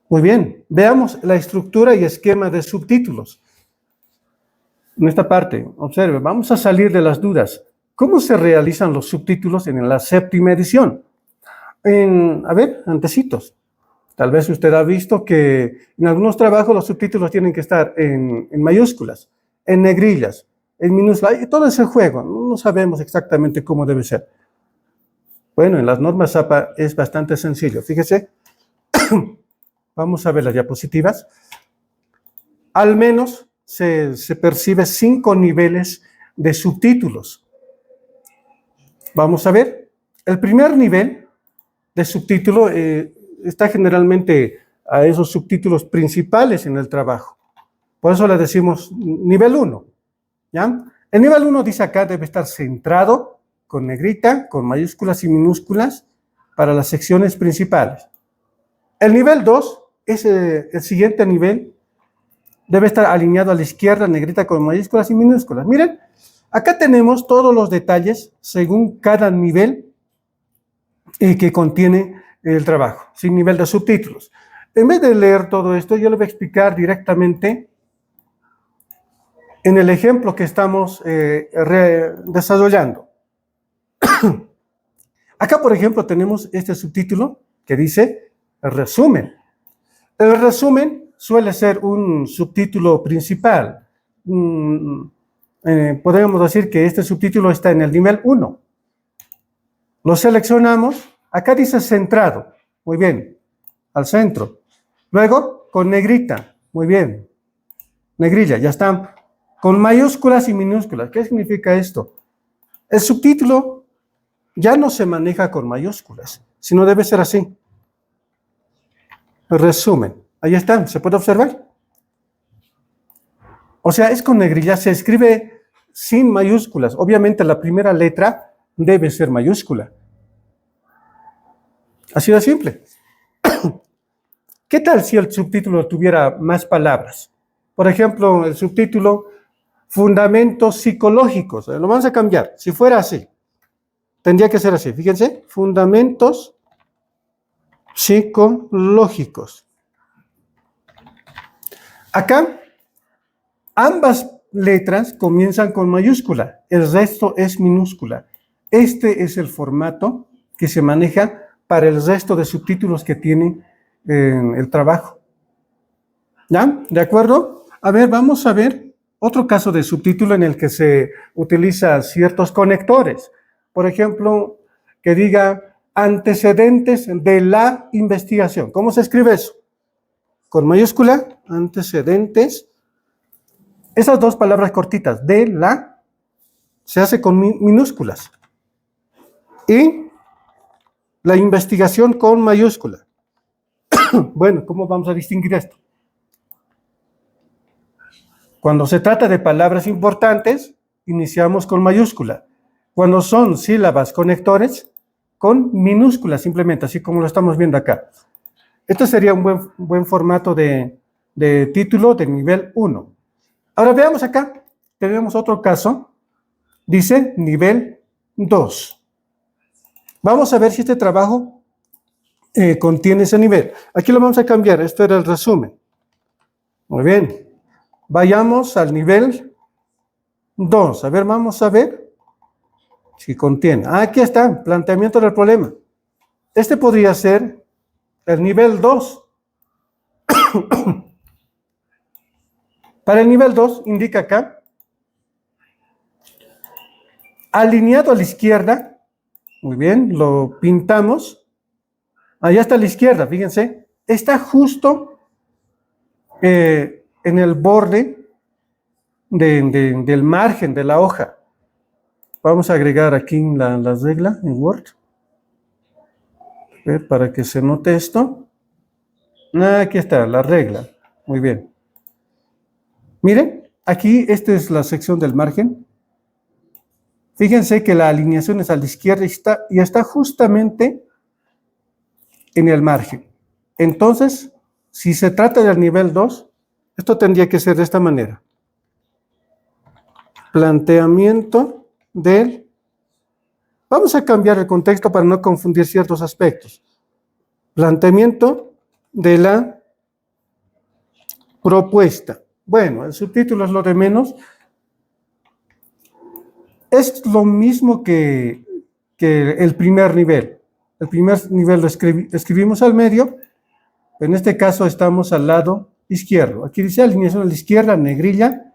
Muy bien, veamos la estructura y esquema de subtítulos. En esta parte, observe, vamos a salir de las dudas. ¿Cómo se realizan los subtítulos en la séptima edición? A ver, antecitos. Tal vez usted ha visto que en algunos trabajos los subtítulos tienen que estar en mayúsculas, en negrillas, en minúsculas, y todo ese juego. No sabemos exactamente cómo debe ser. Bueno, en las normas APA es bastante sencillo. Fíjese, vamos a ver las diapositivas. Al menos se percibe 5 niveles de subtítulos. Vamos a ver. El primer nivel de subtítulo está generalmente a esos subtítulos principales en el trabajo. Por eso le decimos nivel 1. ¿Ya? El nivel 1 dice acá debe estar centrado con negrita, con mayúsculas y minúsculas para las secciones principales. El nivel 2 es el siguiente nivel. Debe estar alineado a la izquierda, negrita con mayúsculas y minúsculas. Miren, acá tenemos todos los detalles según cada nivel que contiene el trabajo, sin nivel de subtítulos. En vez de leer todo esto, yo le voy a explicar directamente en el ejemplo que estamos desarrollando. Acá, por ejemplo, tenemos este subtítulo que dice resumen. El resumen suele ser un subtítulo principal. Podríamos decir que este subtítulo está en el nivel 1. Lo seleccionamos. Acá dice centrado. Muy bien. Al centro. Luego, con negrita. Muy bien. Negrilla, ya está. Con mayúsculas y minúsculas. ¿Qué significa esto? El subtítulo ya no se maneja con mayúsculas, sino debe ser así. Resumen. Ahí está, ¿se puede observar? O sea, es con negrilla, se escribe sin mayúsculas. Obviamente la primera letra debe ser mayúscula. Así de simple. ¿Qué tal si el subtítulo tuviera más palabras? Por ejemplo, el subtítulo Fundamentos psicológicos. Lo vamos a cambiar. Si fuera así, tendría que ser así. Fíjense, fundamentos psicológicos. Acá, ambas letras comienzan con mayúscula, el resto es minúscula. Este es el formato que se maneja para el resto de subtítulos que tiene el trabajo. ¿Ya? ¿De acuerdo? A ver, vamos a ver otro caso de subtítulo en el que se utilizan ciertos conectores. Por ejemplo, que diga antecedentes de la investigación. ¿Cómo se escribe eso? Con mayúscula, antecedentes. Esas dos palabras cortitas, de la, se hace con minúsculas. Y la investigación con mayúscula. Bueno, ¿cómo vamos a distinguir esto? Cuando se trata de palabras importantes, iniciamos con mayúscula. Cuando son sílabas conectores, con minúscula simplemente, así como lo estamos viendo acá. Esto sería un buen formato de título de nivel 1. Ahora veamos acá, tenemos otro caso, dice nivel 2. Vamos a ver si este trabajo contiene ese nivel. Aquí lo vamos a cambiar, esto era el resumen. Muy bien. Vayamos al nivel 2. A ver, vamos a ver si contiene. Aquí está, planteamiento del problema. Este podría ser el nivel 2. Para el nivel 2, indica acá, alineado a la izquierda. Muy bien, lo pintamos. Allá está a la izquierda, fíjense. Está justo en el borde del margen de la hoja. Vamos a agregar aquí la regla en Word. A ver, para que se note esto. Aquí está, la regla. Muy bien. Miren, aquí esta es la sección del margen. Fíjense que la alineación es a la izquierda y está justamente en el margen. Entonces, si se trata del nivel 2, esto tendría que ser de esta manera. Planteamiento del... Vamos a cambiar el contexto para no confundir ciertos aspectos. Planteamiento de la propuesta. Bueno, el subtítulo es lo de menos. Es lo mismo que el primer nivel. El primer nivel lo escribimos al medio. En este caso estamos al lado izquierdo. Aquí dice alineación a la izquierda, negrilla,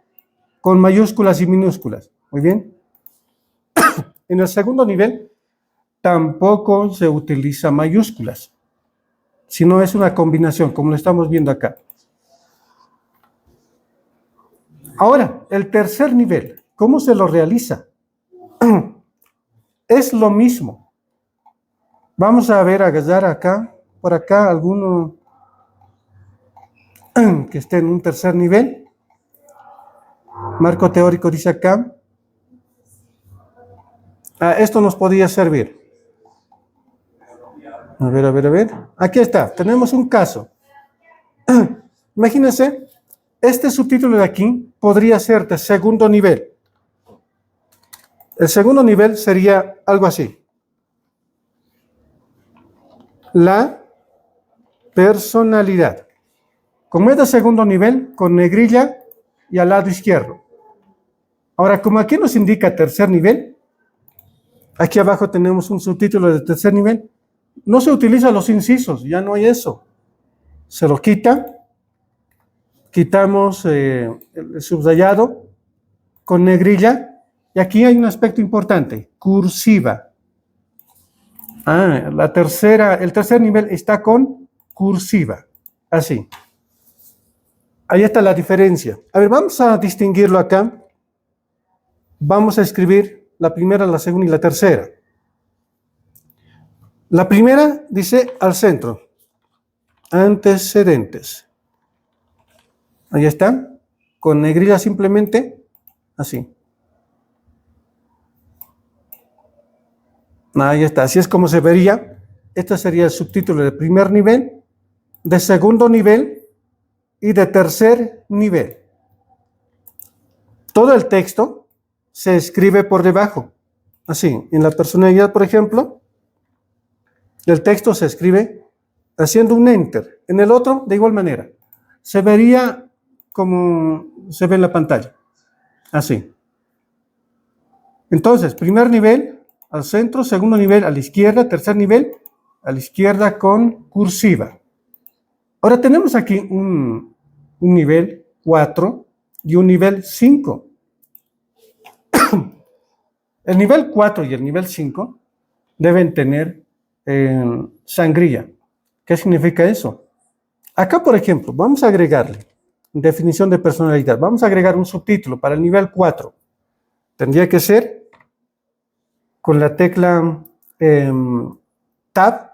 con mayúsculas y minúsculas. Muy bien. En el segundo nivel tampoco se utiliza mayúsculas, sino es una combinación, como lo estamos viendo acá. Ahora, el tercer nivel, ¿cómo se lo realiza? Es lo mismo. Vamos a ver, agarrar acá, por acá, alguno que esté en un tercer nivel. Marco teórico dice acá. Esto nos podría servir. A ver. Aquí está, tenemos un caso. Imagínense, este subtítulo de aquí podría ser de segundo nivel. El segundo nivel sería algo así. La personalidad. Como es de segundo nivel, con negrilla y al lado izquierdo. Ahora, como aquí nos indica tercer nivel, aquí abajo tenemos un subtítulo de tercer nivel. No se utilizan los incisos, ya no hay eso. Se lo quita. Quitamos el subrayado con negrilla. Y aquí hay un aspecto importante, cursiva. El tercer nivel está con cursiva. Así. Ahí está la diferencia. A ver, vamos a distinguirlo acá. Vamos a escribir la primera, la segunda y la tercera. La primera dice al centro. Antecedentes. Ahí está. Con negrilla simplemente. Así. Ahí está. Así es como se vería. Este sería el subtítulo de primer nivel, de segundo nivel y de tercer nivel. Todo el texto se escribe por debajo. Así, en la personalidad, por ejemplo, el texto se escribe haciendo un enter. En el otro, de igual manera. Se vería como se ve en la pantalla. Así. Entonces, primer nivel al centro, segundo nivel a la izquierda, tercer nivel a la izquierda con cursiva. Ahora tenemos aquí un nivel 4 y un nivel 5. El nivel 4 y el nivel 5 deben tener sangría. ¿Qué significa eso? Acá, por ejemplo, vamos a agregarle definición de personalidad. Vamos a agregar un subtítulo para el nivel 4. Tendría que ser con la tecla Tab.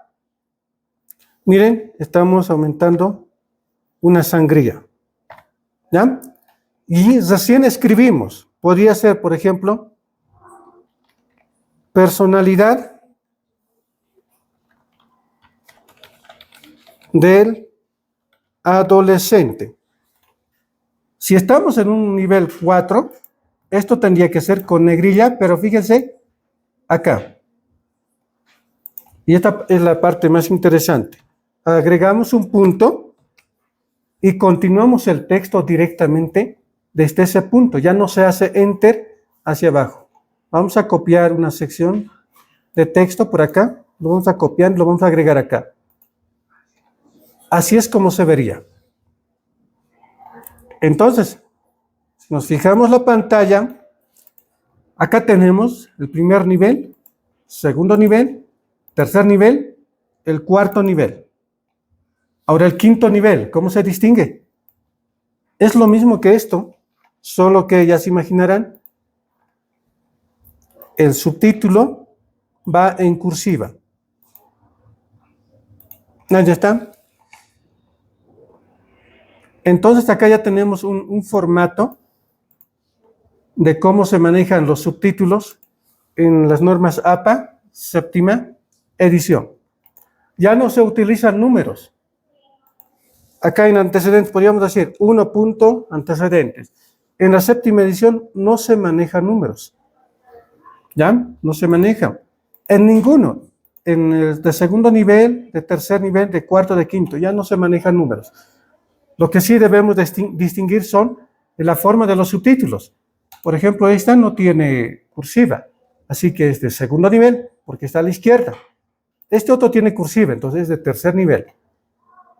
Miren, estamos aumentando una sangría. ¿Ya? Y recién escribimos. Podría ser, por ejemplo, personalidad del adolescente. Si estamos en un nivel 4, esto tendría que ser con negrilla, pero fíjense acá. Y esta es la parte más interesante. Agregamos un punto y continuamos el texto directamente desde ese punto. Ya no se hace enter hacia abajo. Vamos a copiar una sección de texto por acá. Lo vamos a copiar y lo vamos a agregar acá. Así es como se vería. Entonces, si nos fijamos la pantalla, acá tenemos el primer nivel, segundo nivel, tercer nivel, el cuarto nivel. Ahora el quinto nivel, ¿cómo se distingue? Es lo mismo que esto, solo que ya se imaginarán, el subtítulo va en cursiva. ¿Ya está? Entonces acá ya tenemos un formato de cómo se manejan los subtítulos en las normas APA, séptima edición. Ya no se utilizan números. Acá en antecedentes podríamos decir 1 punto antecedentes. En la séptima edición no se manejan números. ¿Ya? No se manejan. En ninguno. En el de segundo nivel, de tercer nivel, de cuarto, de quinto, ya no se manejan números. Lo que sí debemos distinguir son la forma de los subtítulos. Por ejemplo, esta no tiene cursiva, así que es de segundo nivel, porque está a la izquierda. Este otro tiene cursiva, entonces es de tercer nivel.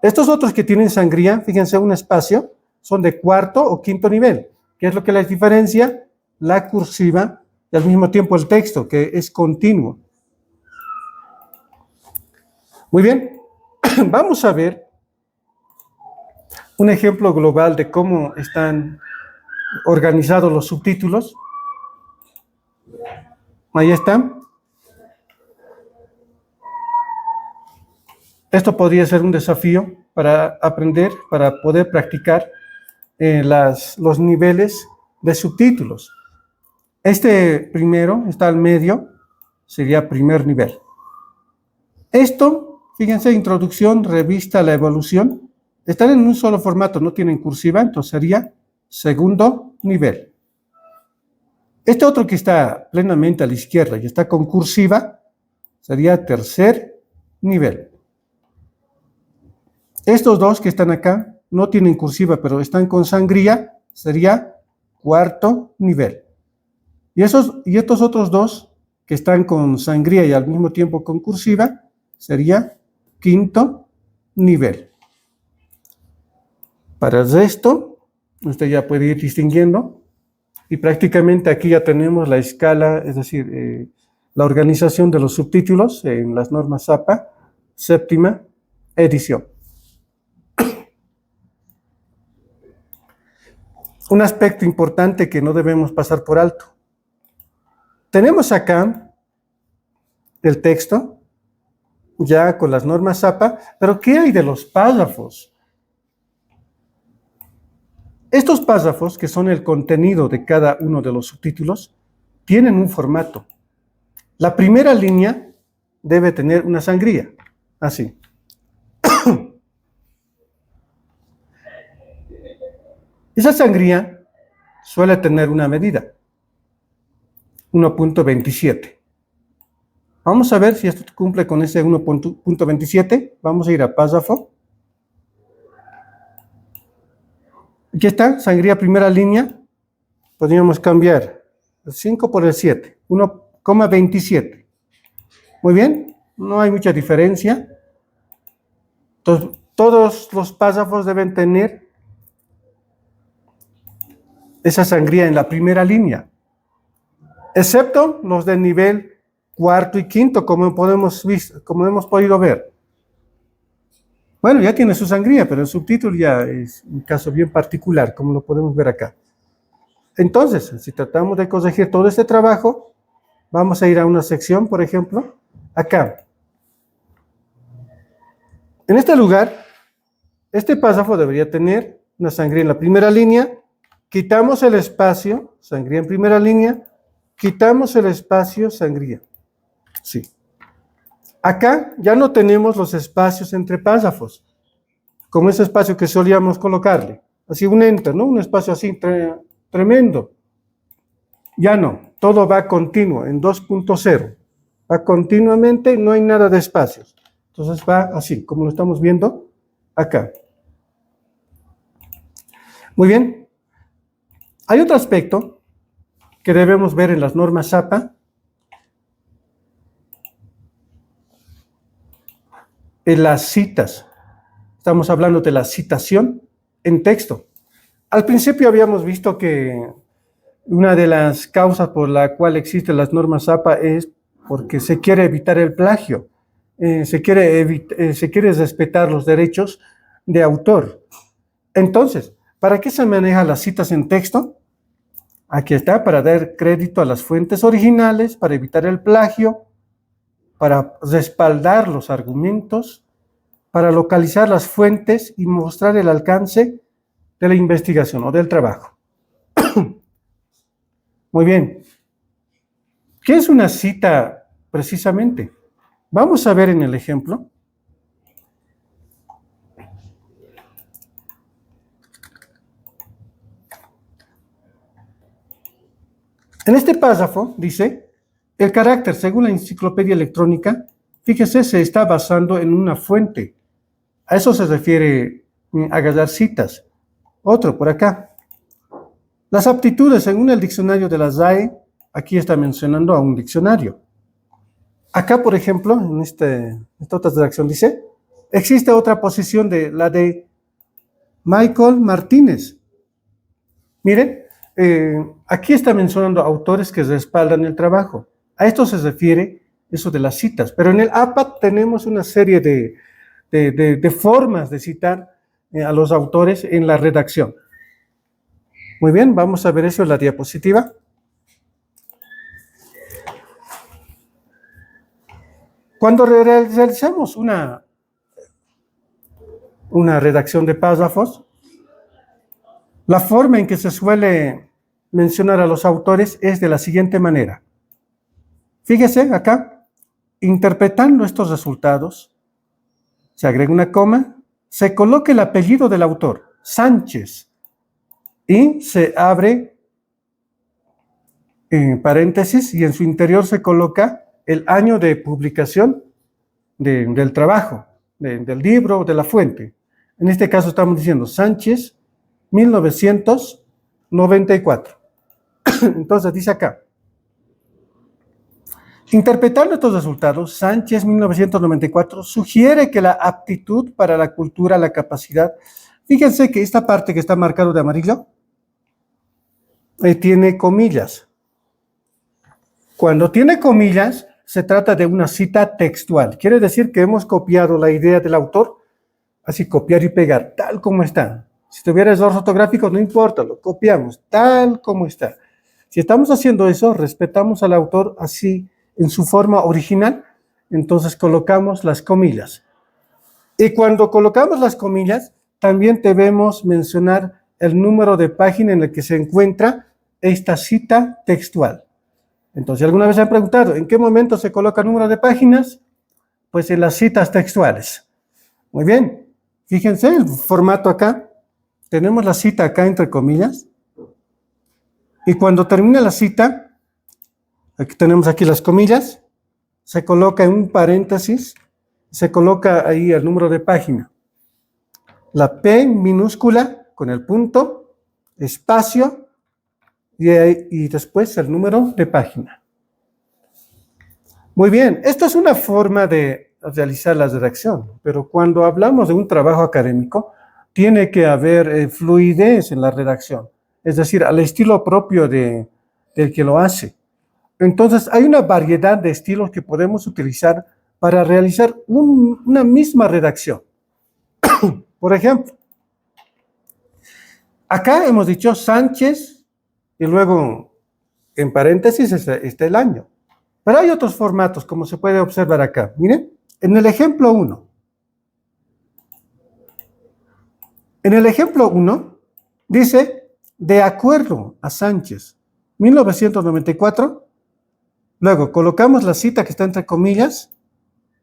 Estos otros que tienen sangría, fíjense, un espacio, son de cuarto o quinto nivel. ¿Qué es lo que les diferencia? La cursiva y al mismo tiempo el texto, que es continuo. Muy bien, vamos a ver un ejemplo global de cómo están organizados los subtítulos. Ahí está. Esto podría ser un desafío para aprender, para poder practicar los niveles de subtítulos. Este primero está al medio, sería primer nivel. Esto, fíjense, introducción, revista, la evolución, están en un solo formato, no tienen cursiva, entonces sería segundo nivel. Este otro que está plenamente a la izquierda y está con cursiva, sería tercer nivel. Estos dos que están acá no tienen cursiva, pero están con sangría, sería cuarto nivel. Y estos otros dos que están con sangría y al mismo tiempo con cursiva, sería quinto nivel. Para el resto, usted ya puede ir distinguiendo, y prácticamente aquí ya tenemos la escala, es decir, la organización de los subtítulos en las normas APA, séptima edición. Un aspecto importante que no debemos pasar por alto. Tenemos acá el texto, ya con las normas APA, pero ¿qué hay de los párrafos? Estos párrafos, que son el contenido de cada uno de los subtítulos, tienen un formato. La primera línea debe tener una sangría, así. Esa sangría suele tener una medida, 1.27. Vamos a ver si esto cumple con ese 1.27. Vamos a ir a párrafo. Aquí está, sangría primera línea. Podríamos cambiar el 5 por el 7, 1,27. Muy bien, no hay mucha diferencia. Entonces, todos los párrafos deben tener esa sangría en la primera línea, excepto los del nivel cuarto y quinto, como hemos podido ver. Bueno, ya tiene su sangría, pero el subtítulo ya es un caso bien particular, como lo podemos ver acá. Entonces, si tratamos de corregir todo este trabajo, vamos a ir a una sección, por ejemplo, acá. En este lugar, este párrafo debería tener una sangría en la primera línea. Quitamos el espacio, sangría en primera línea. Quitamos el espacio, sangría. Sí. Acá ya no tenemos los espacios entre párrafos, como ese espacio que solíamos colocarle. Así un enter, ¿no? Un espacio así tremendo. Ya no, todo va continuo, en 2.0. Va continuamente, no hay nada de espacios. Entonces va así, como lo estamos viendo acá. Muy bien. Hay otro aspecto que debemos ver en las normas APA. En las citas. Estamos hablando de la citación en texto. Al principio habíamos visto que una de las causas por la cual existen las normas APA es porque se quiere evitar el plagio. Se quiere respetar los derechos de autor. Entonces, ¿para qué se manejan las citas en texto? Aquí está, para dar crédito a las fuentes originales, para evitar el plagio, para respaldar los argumentos, para localizar las fuentes y mostrar el alcance de la investigación o del trabajo. Muy bien. ¿Qué es una cita precisamente? Vamos a ver en el ejemplo. En este párrafo dice, el carácter, según la enciclopedia electrónica, fíjese, se está basando en una fuente. A eso se refiere agarrar citas. Otro por acá. Las aptitudes, según el diccionario de la RAE, aquí está mencionando a un diccionario. Acá, por ejemplo, en esta otra redacción dice, existe otra posición de la de Michael Martínez. Miren, aquí está mencionando autores que respaldan el trabajo. A esto se refiere eso de las citas. Pero en el APA tenemos una serie de formas de citar a los autores en la redacción. Muy bien, vamos a ver eso en la diapositiva. Cuando realizamos una redacción de párrafos, la forma en que se suele mencionar a los autores es de la siguiente manera. Fíjese acá, interpretando estos resultados, se agrega una coma, se coloca el apellido del autor, Sánchez, y se abre paréntesis y en su interior se coloca el año de publicación del trabajo, del libro, de la fuente. En este caso estamos diciendo Sánchez, 1994. Entonces dice acá, interpretando estos resultados, Sánchez, 1994, sugiere que la aptitud para la cultura, la capacidad, fíjense que esta parte que está marcado de amarillo, tiene comillas. Cuando tiene comillas, se trata de una cita textual. Quiere decir que hemos copiado la idea del autor, así copiar y pegar, tal como está. Si tuviera errores ortográficos, no importa, lo copiamos tal como está. Si estamos haciendo eso, respetamos al autor así en su forma original, entonces colocamos las comillas. Y cuando colocamos las comillas, también debemos mencionar el número de página en el que se encuentra esta cita textual. Entonces, ¿alguna vez se han preguntado en qué momento se coloca el número de páginas? Pues en las citas textuales. Muy bien, fíjense el formato acá. Tenemos la cita acá entre comillas. Y cuando termina la cita, aquí tenemos aquí las comillas, se coloca en un paréntesis, se coloca ahí el número de página. La P minúscula con el punto, espacio, y después el número de página. Muy bien, esto es una forma de realizar la redacción, pero cuando hablamos de un trabajo académico, tiene que haber fluidez en la redacción, es decir, al estilo propio del que lo hace. Entonces, hay una variedad de estilos que podemos utilizar para realizar una misma redacción. Por ejemplo, acá hemos dicho Sánchez, y luego, en paréntesis, está el año. Pero hay otros formatos, como se puede observar acá. Miren, en el ejemplo 1. En el ejemplo 1, dice, de acuerdo a Sánchez, 1994. Luego, colocamos la cita que está entre comillas,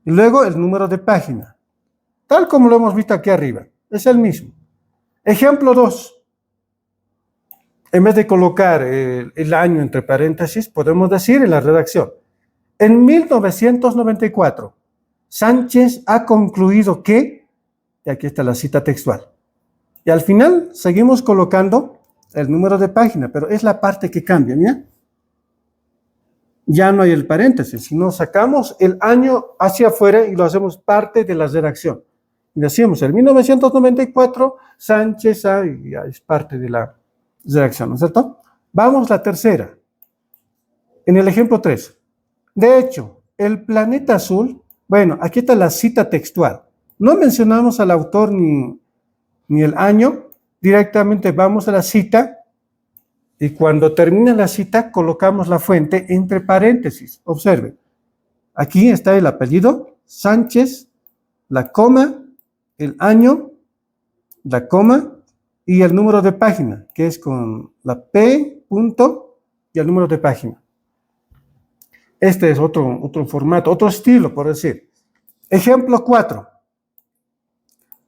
y luego el número de página. Tal como lo hemos visto aquí arriba. Es el mismo. Ejemplo 2. En vez de colocar el año entre paréntesis, podemos decir en la redacción, en 1994, Sánchez ha concluido que, y aquí está la cita textual, y al final seguimos colocando el número de página, pero es la parte que cambia, ¿mira? Ya no hay el paréntesis, sino sacamos el año hacia afuera y lo hacemos parte de la redacción. Y decimos, en 1994, Sánchez ya es parte de la redacción, ¿no es cierto? Vamos a la tercera. En el ejemplo 3. De hecho, el planeta azul, bueno, aquí está la cita textual. No mencionamos al autor ni el año, directamente vamos a la cita y cuando termina la cita colocamos la fuente entre paréntesis. Observen, aquí está el apellido, Sánchez, la coma, el año, la coma, y el número de página, que es con la P, punto, y el número de página. Este es otro formato, otro estilo, por decir. Ejemplo 4.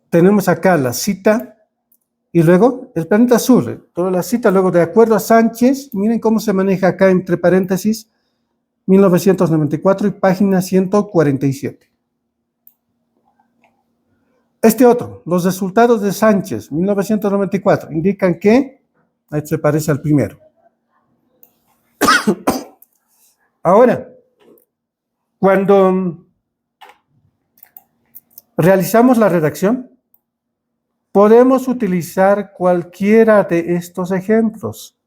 Tenemos acá la cita, y luego el planeta azul. Toda la cita, luego de acuerdo a Sánchez, miren cómo se maneja acá entre paréntesis, 1994 y página 147. Este otro, los resultados de Sánchez, 1994, indican que, este se parece al primero. Ahora, cuando realizamos la redacción, podemos utilizar cualquiera de estos ejemplos.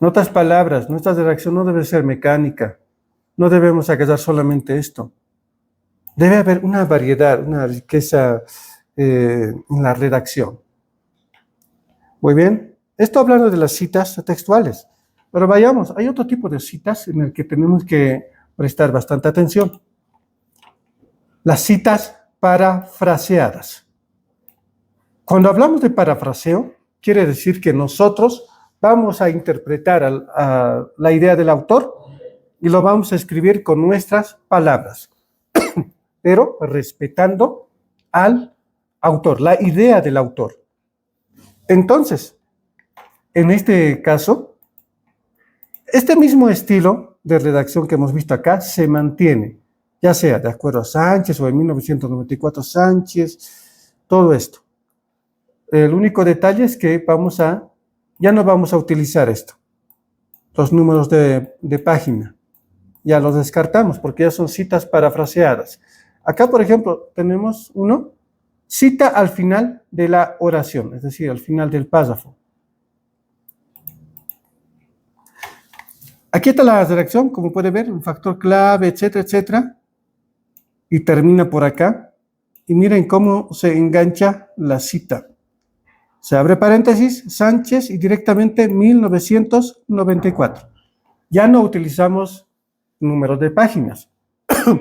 En otras palabras, nuestra redacción no debe ser mecánica, no debemos agarrar solamente esto. Debe haber una variedad, una riqueza en la redacción. Muy bien, esto hablando de las citas textuales. Pero vayamos, hay otro tipo de citas en el que tenemos que prestar bastante atención. Las citas parafraseadas. Cuando hablamos de parafraseo, quiere decir que nosotros vamos a interpretar a la idea del autor y lo vamos a escribir con nuestras palabras, pero respetando al autor, la idea del autor. Entonces, en este caso, este mismo estilo de redacción que hemos visto acá se mantiene, ya sea de acuerdo a Sánchez o en 1994 Sánchez, todo esto. El único detalle es que ya no vamos a utilizar esto, los números de página. Ya los descartamos porque ya son citas parafraseadas. Acá, por ejemplo, tenemos uno, cita al final de la oración, es decir, al final del párrafo. Aquí está la redacción, como puede ver, un factor clave, etcétera, etcétera. Y termina por acá. Y miren cómo se engancha la cita. Se abre paréntesis, Sánchez y directamente 1994. Ya no utilizamos números de páginas,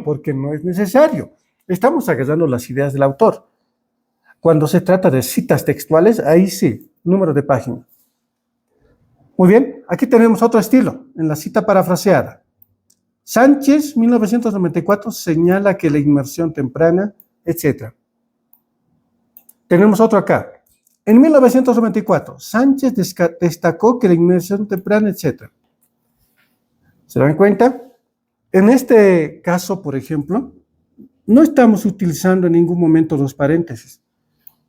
porque no es necesario. Estamos agarrando las ideas del autor. Cuando se trata de citas textuales, ahí sí, número de página. Muy bien, aquí tenemos otro estilo, en la cita parafraseada. Sánchez, 1994, señala que la inmersión temprana, etc. Tenemos otro acá. En 1994, Sánchez destacó que la inmersión temprana, etc. ¿Se dan cuenta? En este caso, por ejemplo, no estamos utilizando en ningún momento los paréntesis,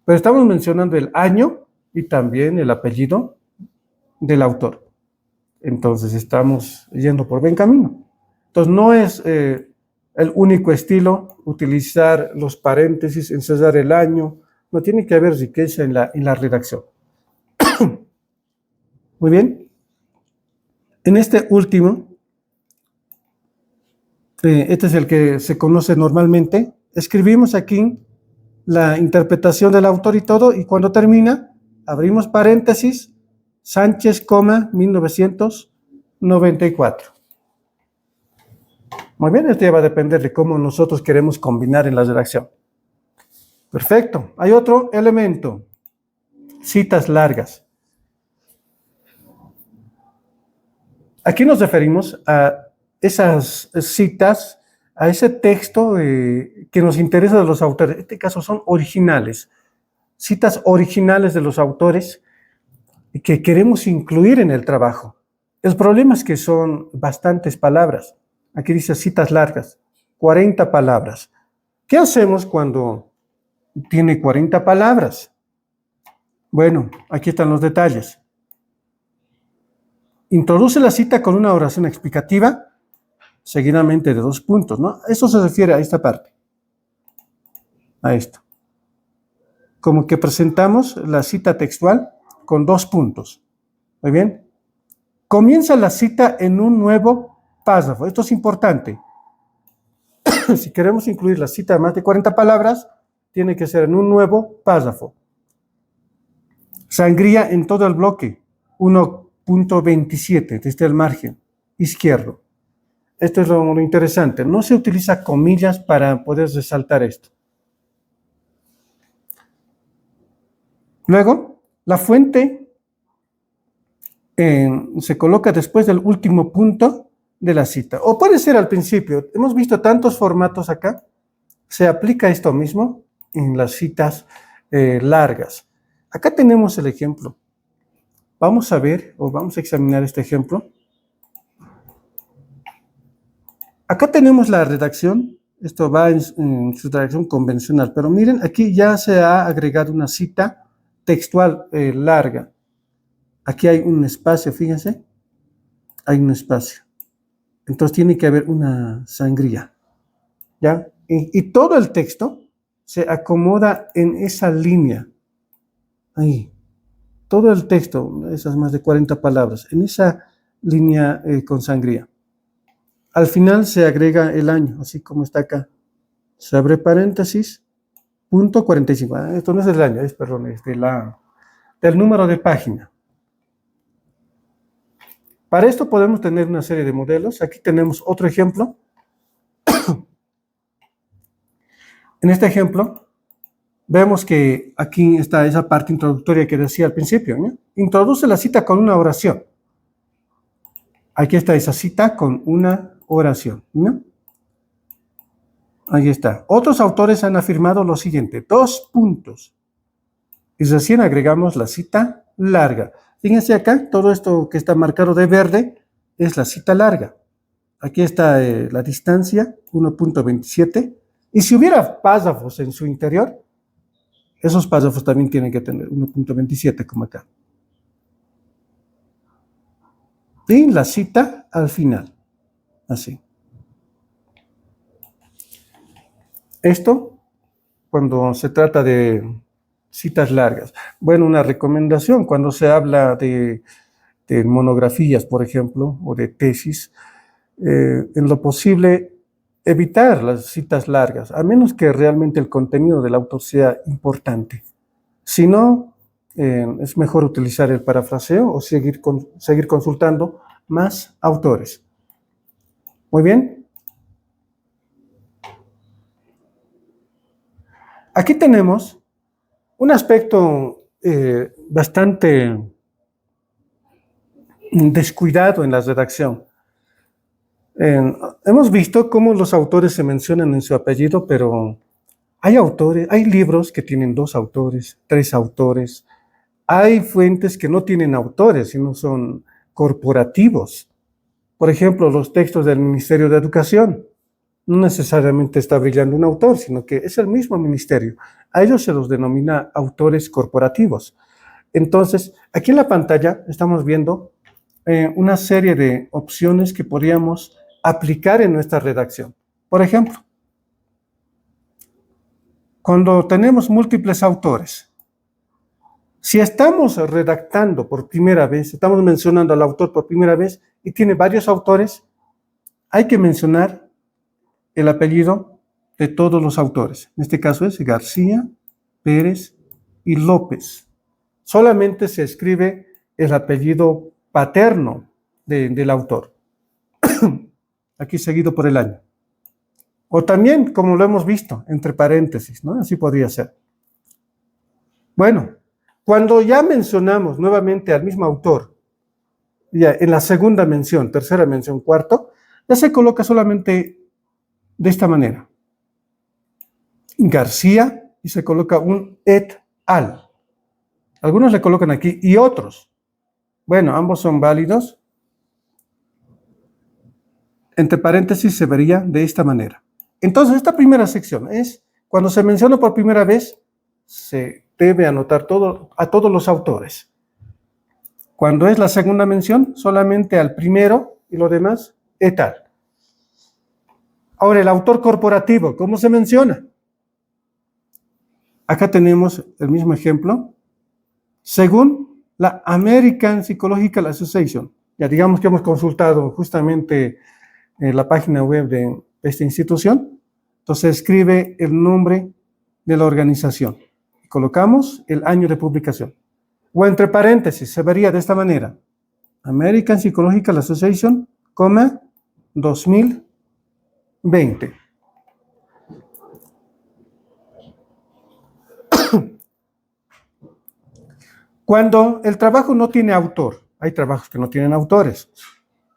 pero estamos mencionando el año y también el apellido del autor. Entonces estamos yendo por buen camino. Entonces no es el único estilo utilizar los paréntesis, ensayar el año, no tiene que haber riqueza en la redacción. Muy bien. En este último, este es el que se conoce normalmente, escribimos aquí la interpretación del autor y todo, y cuando termina, abrimos paréntesis, Sánchez, 1994. Muy bien, esto ya va a depender de cómo nosotros queremos combinar en la redacción. Perfecto. Hay otro elemento, citas largas. Aquí nos referimos a esas citas, a ese texto que nos interesa de los autores. En este caso son originales, citas originales de los autores que queremos incluir en el trabajo. El problema es que son bastantes palabras. Aquí dice citas largas, 40 palabras. ¿Qué hacemos cuando tiene 40 palabras? Bueno, aquí están los detalles. Introduce la cita con una oración explicativa, seguidamente de 2 puntos, ¿no? Eso se refiere a esta parte, a esto. Como que presentamos la cita textual con 2 puntos. Muy bien. Comienza la cita en un nuevo párrafo. Esto es importante. Si queremos incluir la cita de más de 40 palabras, tiene que ser en un nuevo párrafo. Sangría en todo el bloque, 1.27, desde el margen izquierdo. Esto es lo interesante. No se utiliza comillas para poder resaltar esto. Luego, la fuente se coloca después del último punto de la cita. O puede ser al principio. Hemos visto tantos formatos acá. Se aplica esto mismo en las citas largas. Acá tenemos el ejemplo. Vamos a ver o vamos a examinar este ejemplo. Acá tenemos la redacción Esto va en su redacción convencional, pero miren, aquí ya se ha agregado una cita textual larga. Aquí hay un espacio, fíjense, hay un espacio. Entonces tiene que haber una sangría, ¿ya? Y todo el texto se acomoda en esa línea, ahí. Todo el texto, esas más de 40 palabras, en esa línea con sangría. Al final se agrega el año, así como está acá. Se abre paréntesis, punto 45. Esto no es del año, perdón, es del número de página. Para esto podemos tener una serie de modelos. Aquí tenemos otro ejemplo. En este ejemplo, vemos que aquí está esa parte introductoria que decía al principio, ¿no? Introduce la cita con una oración. Aquí está esa cita con una oración, ¿no? Ahí está. Otros autores han afirmado lo siguiente, 2 puntos. Y recién agregamos la cita larga. Fíjense acá, todo esto que está marcado de verde es la cita larga. Aquí está la distancia, 1.27. Y si hubiera párrafos en su interior, esos párrafos también tienen que tener 1.27 como acá. Y la cita al final, así. Esto cuando se trata de citas largas. Bueno, una recomendación cuando se habla de monografías, por ejemplo, o de tesis, en lo posible evitar las citas largas, a menos que realmente el contenido del autor sea importante. Si no, es mejor utilizar el parafraseo o seguir consultando más autores. Muy bien. Aquí tenemos un aspecto bastante descuidado en la redacción. Hemos visto cómo los autores se mencionan en su apellido, pero hay libros que tienen 2 autores, 3 autores. Hay fuentes que no tienen autores, sino son corporativos. Por ejemplo, los textos del Ministerio de Educación. No necesariamente está brillando un autor, sino que es el mismo ministerio. A ellos se los denomina autores corporativos. Entonces, aquí en la pantalla estamos viendo una serie de opciones que podríamos aplicar en nuestra redacción. Por ejemplo, cuando tenemos múltiples autores, si estamos redactando por primera vez, estamos mencionando al autor por primera vez y tiene varios autores, hay que mencionar el apellido de todos los autores. En este caso es García, Pérez y López. Solamente se escribe el apellido paterno del autor. Aquí seguido por el año. O también, como lo hemos visto, entre paréntesis, ¿no? Así podría ser. Bueno, cuando ya mencionamos nuevamente al mismo autor, ya en la segunda mención, tercera mención, cuarto, ya se coloca solamente de esta manera. García, y se coloca un et al. Algunos le colocan aquí y otros. Bueno, ambos son válidos. Entre paréntesis se vería de esta manera. Entonces, esta primera sección es, cuando se menciona por primera vez, se debe anotar a todos los autores. Cuando es la segunda mención, solamente al primero y lo demás, et al. Ahora, el autor corporativo, ¿cómo se menciona? Acá tenemos el mismo ejemplo. Según la American Psychological Association, ya digamos que hemos consultado justamente la página web de esta institución, entonces escribe el nombre de la organización. Colocamos el año de publicación. O entre paréntesis, se vería de esta manera. American Psychological Association, 2020. Cuando el trabajo no tiene autor, hay trabajos que no tienen autores,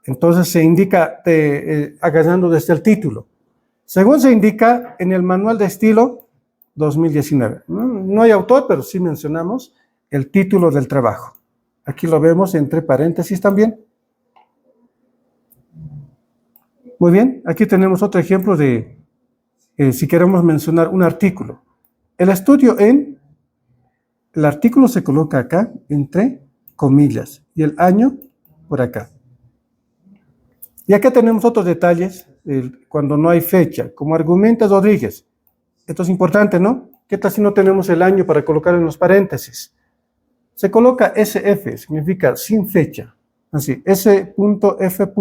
entonces se indica agarrando desde el título. Según se indica en el manual de estilo 2019. No hay autor, pero sí mencionamos el título del trabajo. Aquí lo vemos entre paréntesis también. Muy bien, aquí tenemos otro ejemplo de si queremos mencionar un artículo. El artículo se coloca acá, entre comillas, y el año por acá. Y acá tenemos otros detalles, cuando no hay fecha, como argumenta Rodríguez. Esto es importante, ¿no? ¿Qué tal si no tenemos el año para colocar en los paréntesis? Se coloca SF, significa sin fecha. Así, S.F.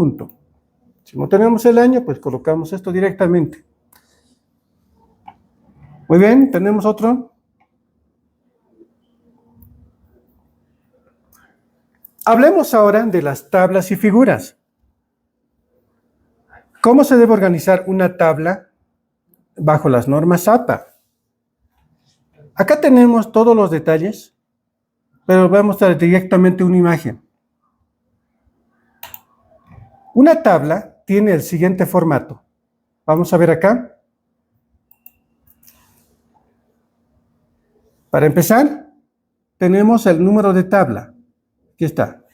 Si no tenemos el año, pues colocamos esto directamente. Muy bien, tenemos otro. Hablemos ahora de las tablas y figuras. ¿Cómo se debe organizar una tabla bajo las normas APA? Acá tenemos todos los detalles, pero voy a mostrar directamente una imagen. Una tabla tiene el siguiente formato. Vamos a ver acá. Para empezar, tenemos el número de tabla. Aquí está.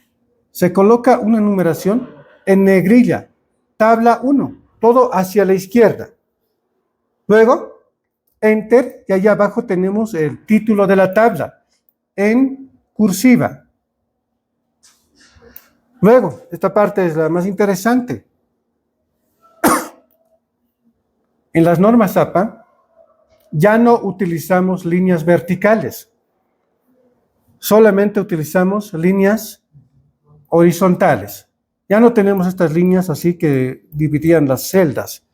Se coloca una numeración en negrilla. Tabla 1, todo hacia la izquierda. Luego, Enter, y allá abajo tenemos el título de la tabla, en cursiva. Luego, esta parte es la más interesante. En las normas APA, ya no utilizamos líneas verticales. Solamente utilizamos líneas horizontales. Ya no tenemos estas líneas así que dividían las celdas.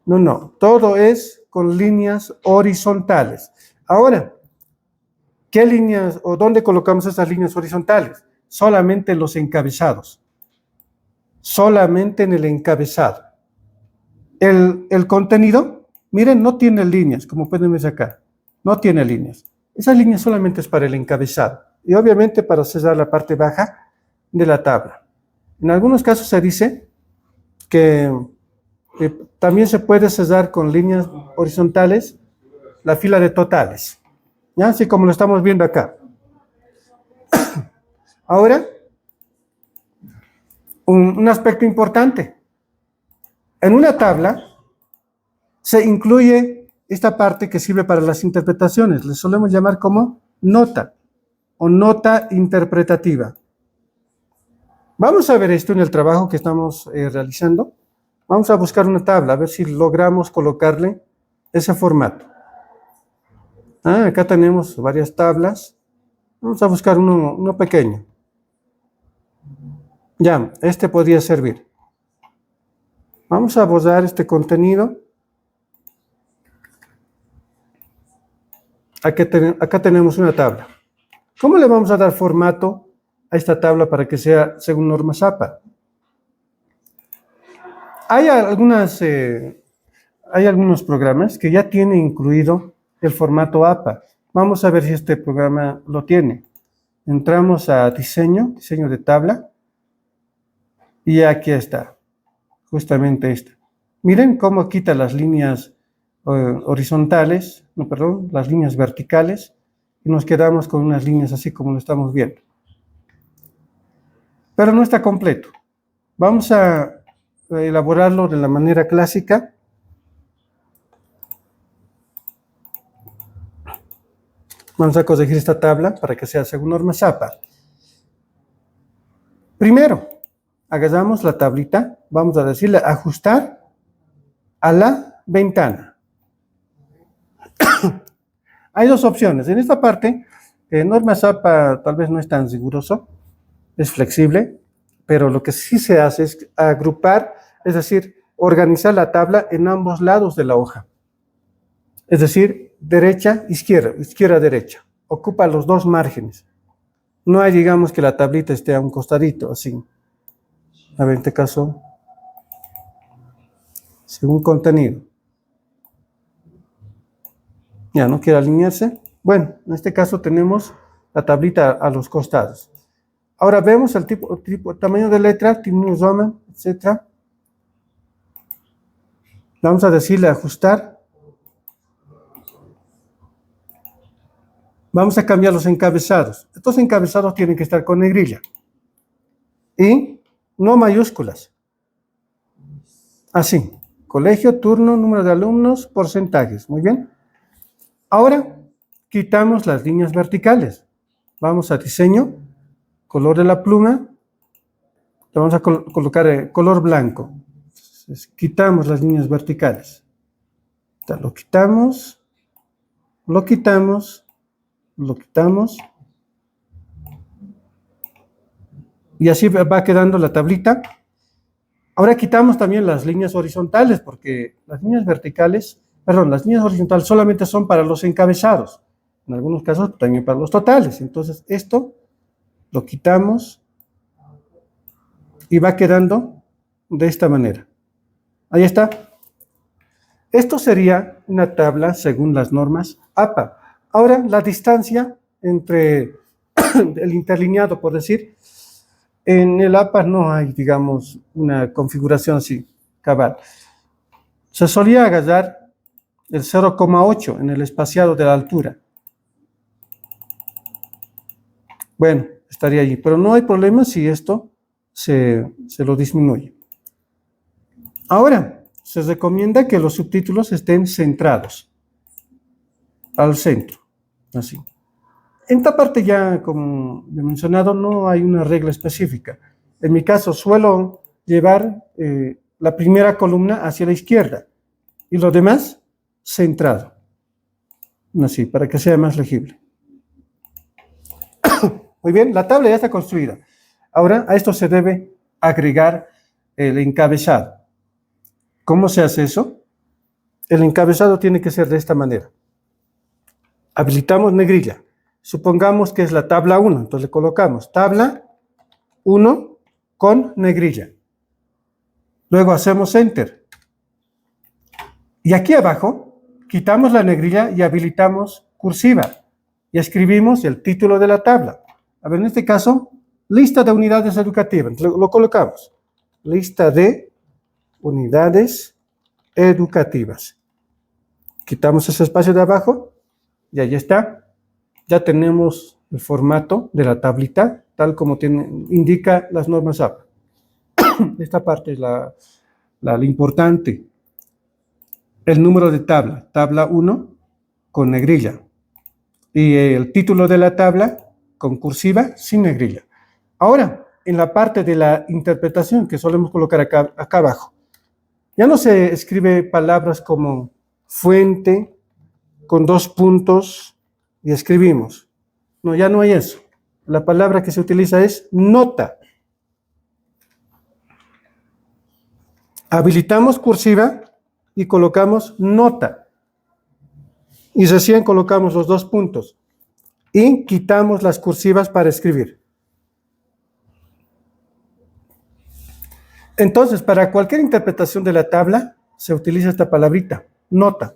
No, todo es con líneas horizontales. Ahora, ¿qué líneas o dónde colocamos esas líneas horizontales? Solamente en los encabezados. Solamente en el encabezado. El contenido, miren, no tiene líneas, como pueden ver acá. No tiene líneas. Esa línea solamente es para el encabezado. Y obviamente para cerrar la parte baja de la tabla. En algunos casos se dice que también se puede cerrar con líneas horizontales la fila de totales, ¿ya? Así como lo estamos viendo acá. Ahora, un aspecto importante. En una tabla se incluye esta parte que sirve para las interpretaciones. Le solemos llamar como nota o nota interpretativa. Vamos a ver esto en el trabajo que estamos realizando. Vamos a buscar una tabla, a ver si logramos colocarle ese formato. Acá tenemos varias tablas. Vamos a buscar uno pequeño. Ya, este podría servir. Vamos a borrar este contenido. Acá tenemos una tabla. ¿Cómo le vamos a dar formato a esta tabla para que sea según normas APA? Hay algunos programas que ya tienen incluido el formato APA. Vamos a ver si este programa lo tiene. Entramos a diseño de tabla, y aquí está, justamente esta. Miren cómo quita las líneas las líneas verticales, y nos quedamos con unas líneas así como lo estamos viendo. Pero no está completo. Vamos a elaborarlo de la manera clásica. Vamos a corregir esta tabla para que sea según normas APA. Primero, agarramos la tablita, vamos a decirle ajustar a la ventana. Hay dos opciones. En esta parte, normas APA tal vez no es tan riguroso, es flexible, pero lo que sí se hace es agrupar, es decir, organizar la tabla en ambos lados de la hoja. Es decir, derecha, izquierda, izquierda, derecha. Ocupa los dos márgenes. No hay, digamos, que la tablita esté a un costadito, así. A ver, en este caso, según contenido. Ya, no quiere alinearse. Bueno, en este caso tenemos la tablita a los costados. Ahora vemos el tamaño de letra, Times Roman, etc. Vamos a decirle ajustar. Vamos a cambiar los encabezados. Estos encabezados tienen que estar con negrilla. Y no mayúsculas. Así. Colegio, turno, número de alumnos, porcentajes. Muy bien. Ahora quitamos las líneas verticales. Vamos a diseño, color de la pluma. Le vamos a colocar color blanco. Entonces, quitamos las líneas verticales. Lo quitamos, lo quitamos, lo quitamos. Y así va quedando la tablita. Ahora quitamos también las líneas horizontales, porque las líneas verticales, perdón, las líneas horizontales solamente son para los encabezados. En algunos casos también para los totales. Entonces esto lo quitamos y va quedando de esta manera. Ahí está. Esto sería una tabla según las normas APA. Ahora la distancia entre el interlineado, por decir, en el APA no hay, digamos, una configuración así, cabal. Se solía agarrar el 0,8 en el espaciado de la altura. Bueno, estaría allí, pero no hay problema si esto se lo disminuye. Ahora, se recomienda que los subtítulos estén centrados al centro, así. En esta parte ya, como he mencionado, no hay una regla específica. En mi caso, suelo llevar la primera columna hacia la izquierda y lo demás centrado. Así, para que sea más legible. Muy bien, la tabla ya está construida. Ahora a esto se debe agregar el encabezado. ¿Cómo se hace eso? El encabezado tiene que ser de esta manera. Habilitamos negrilla. Supongamos que es la tabla 1, entonces le colocamos tabla 1 con negrilla. Luego hacemos Enter. Y aquí abajo quitamos la negrilla y habilitamos cursiva. Y escribimos el título de la tabla. A ver, en este caso, lista de unidades educativas. Entonces, lo colocamos. Lista de unidades educativas. Quitamos ese espacio de abajo y ahí está. Ya tenemos el formato de la tablita, tal como indica las normas APA. Esta parte es la importante. El número de tabla, tabla 1 con negrilla. Y el título de la tabla con cursiva sin negrilla. Ahora, en la parte de la interpretación que solemos colocar acá abajo, ya no se escribe palabras como fuente con 2 puntos y escribimos. No, ya no hay eso. La palabra que se utiliza es nota. Habilitamos cursiva y colocamos nota. Y recién colocamos los 2 puntos. Y quitamos las cursivas para escribir. Entonces, para cualquier interpretación de la tabla, se utiliza esta palabrita, nota.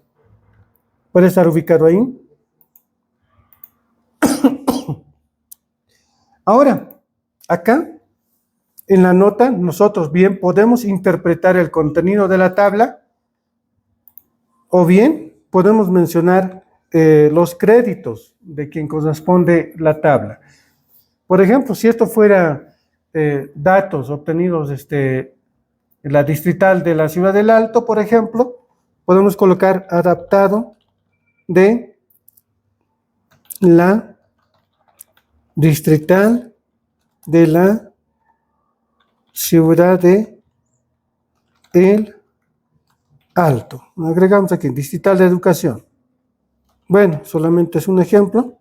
Puede estar ubicado ahí. Ahora, acá, en la nota, nosotros bien podemos interpretar el contenido de la tabla o bien podemos mencionar los créditos de quien corresponde la tabla. Por ejemplo, si esto fuera datos obtenidos en la distrital de la Ciudad del Alto, por ejemplo, podemos colocar adaptado de la distrital de la Ciudad de El Alto. Agregamos aquí, distrital de educación. Bueno, solamente es un ejemplo.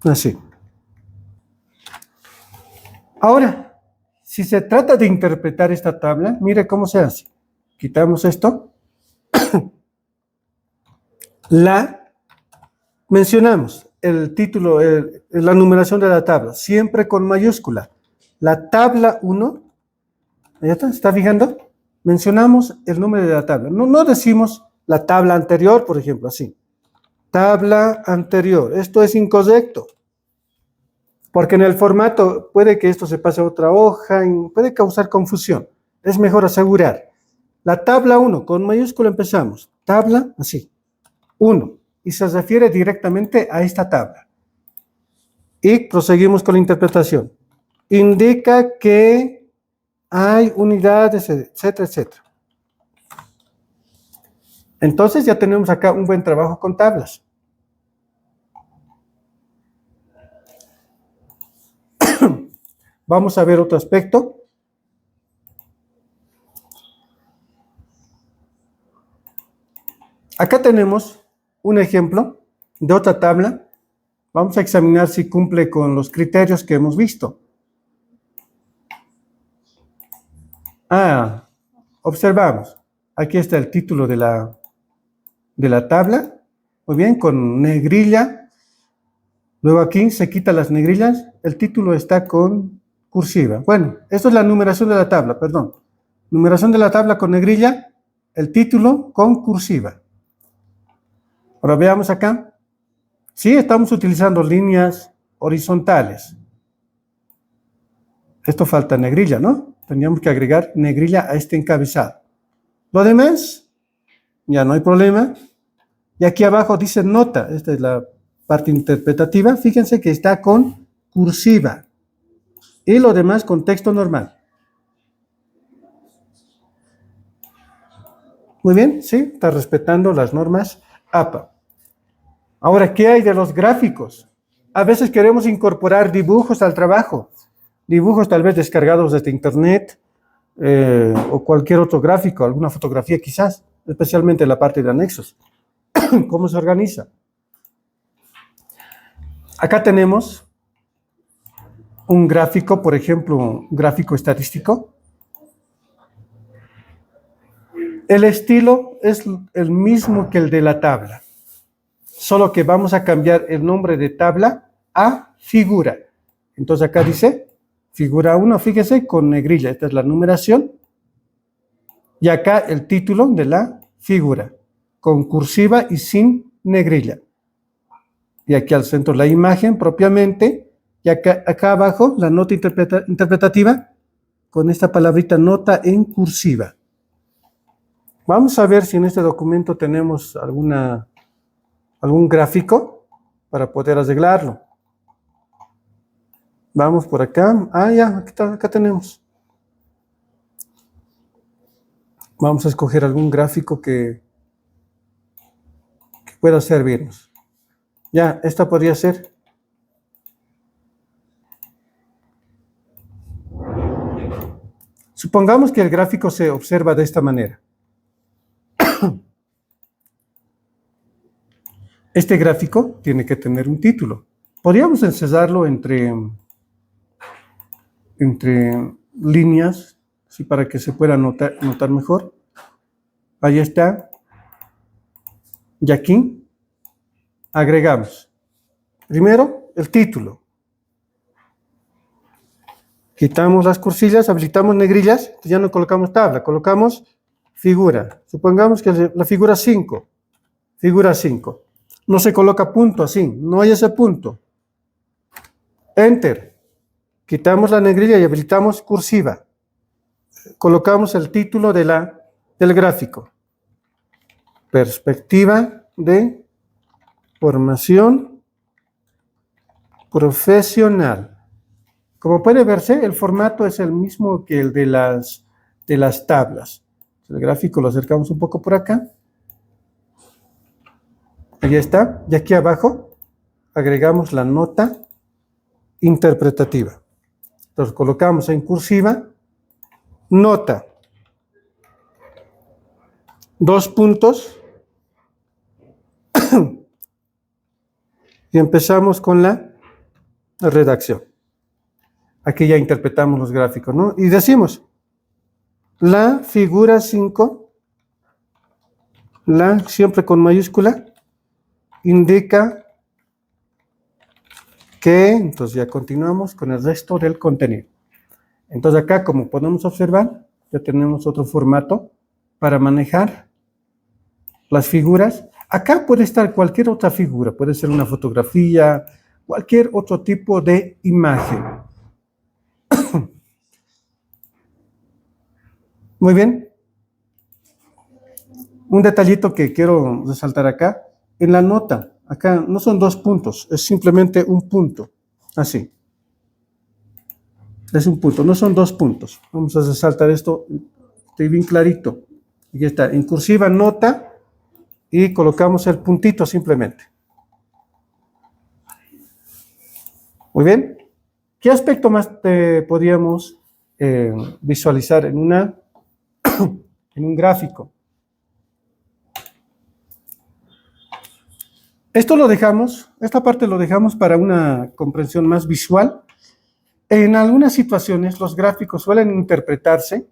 Así. Ahora, si se trata de interpretar esta tabla, mire cómo se hace. Quitamos esto. Mencionamos el título, la numeración de la tabla, siempre con mayúscula. La tabla 1, ¿ya está? ¿Se está fijando? Mencionamos el número de la tabla. No decimos la tabla anterior, por ejemplo, así. Tabla anterior. Esto es incorrecto. Porque en el formato puede que esto se pase a otra hoja y puede causar confusión. Es mejor asegurar. La tabla 1, con mayúscula empezamos. Tabla, así. 1. Y se refiere directamente a esta tabla. Y proseguimos con la interpretación. Indica que hay unidades, etcétera, etcétera. Entonces ya tenemos acá un buen trabajo con tablas. Vamos a ver otro aspecto. Acá tenemos un ejemplo de otra tabla. Vamos a examinar si cumple con los criterios que hemos visto. Observamos. Aquí está el título de la tabla. Muy bien, con negrilla. Luego aquí se quitan las negrillas. El título está con cursiva. Bueno, esto es la numeración de la tabla, perdón. Numeración de la tabla con negrilla. El título con cursiva. Ahora veamos acá. Sí, estamos utilizando líneas horizontales. Esto falta negrilla, ¿no? Tendríamos que agregar negrilla a este encabezado. Lo demás, ya no hay problema. Y aquí abajo dice nota. Esta es la parte interpretativa. Fíjense que está con cursiva. Y lo demás con texto normal. Muy bien, sí, está respetando las normas APA. Ahora, ¿qué hay de los gráficos? A veces queremos incorporar dibujos al trabajo. Dibujos tal vez descargados desde internet o cualquier otro gráfico, alguna fotografía quizás, especialmente en la parte de anexos. ¿Cómo se organiza? Acá tenemos un gráfico, por ejemplo, un gráfico estadístico. El estilo es el mismo que el de la tabla, solo que vamos a cambiar el nombre de tabla a figura. Entonces acá dice figura 1, fíjese, con negrilla. Esta es la numeración. Y acá el título de la figura, con cursiva y sin negrilla. Y aquí al centro la imagen propiamente. Y acá abajo la nota interpretativa con esta palabrita nota en cursiva. Vamos a ver si en este documento tenemos algún gráfico para poder arreglarlo. Vamos por acá. Ya, acá tenemos. Vamos a escoger algún gráfico que pueda servirnos. Ya, esta podría ser. Supongamos que el gráfico se observa de esta manera. Este gráfico tiene que tener un título. Podríamos encerrarlo entre líneas, ¿sí? Para que se pueda notar mejor. Ahí está. Y aquí agregamos. Primero, el título. Quitamos las cursillas, habilitamos negrillas, ya no colocamos tabla, colocamos figura. Supongamos que la figura 5. Figura 5. No se coloca punto así, no hay ese punto. Enter. Quitamos la negrilla y habilitamos cursiva. Colocamos el título del gráfico. Perspectiva de formación profesional. Como puede verse, el formato es el mismo que el de las tablas. El gráfico lo acercamos un poco por acá. Ahí está. Y aquí abajo agregamos la nota interpretativa. Entonces colocamos en cursiva nota. 2 puntos. Y empezamos con la redacción. Aquí ya interpretamos los gráficos, ¿no? Y decimos, la figura 5, siempre con mayúscula, indica que, entonces ya continuamos con el resto del contenido. Entonces acá, como podemos observar, ya tenemos otro formato para manejar las figuras. Acá puede estar cualquier otra figura, puede ser una fotografía, cualquier otro tipo de imagen. Muy bien. Un detallito que quiero resaltar acá, en la nota, acá no son 2 puntos, es simplemente un punto, así. Es un punto, no son 2 puntos. Vamos a resaltar esto, estoy bien clarito. Aquí está, en cursiva nota, y colocamos el puntito simplemente. Muy bien. ¿Qué aspecto más podríamos visualizar en un gráfico? Esta parte lo dejamos para una comprensión más visual. En algunas situaciones los gráficos suelen interpretarse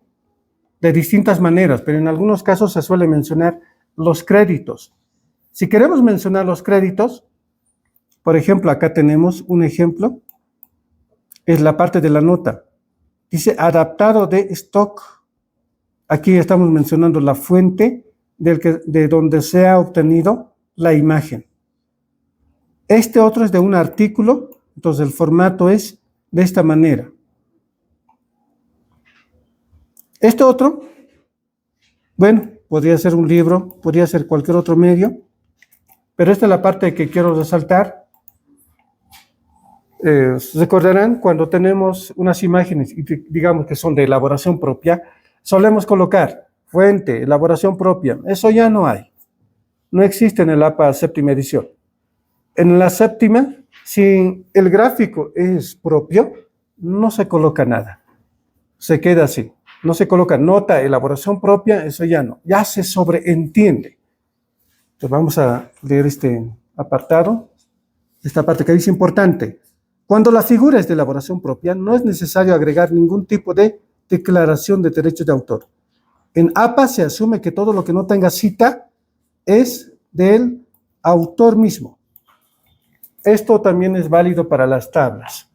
de distintas maneras, pero en algunos casos se suele mencionar los créditos. Si queremos mencionar los créditos, por ejemplo, acá tenemos un ejemplo, es la parte de la nota. Dice adaptado de stock. Aquí estamos mencionando la fuente de donde se ha obtenido la imagen. Este otro es de un artículo, entonces el formato es de esta manera. Este otro, bueno, podría ser un libro, podría ser cualquier otro medio, pero esta es la parte que quiero resaltar. Recordarán cuando tenemos unas imágenes, y digamos que son de elaboración propia, solemos colocar fuente, elaboración propia. Eso ya no hay. No existe en el APA séptima edición. En la séptima, si el gráfico es propio, no se coloca nada. Se queda así. No se coloca nota, elaboración propia, eso ya no. Ya se sobreentiende. Entonces vamos a leer este apartado, esta parte que dice importante. Cuando la figura es de elaboración propia, no es necesario agregar ningún tipo de declaración de derechos de autor. En APA se asume que todo lo que no tenga cita es del autor mismo. Esto también es válido para las tablas.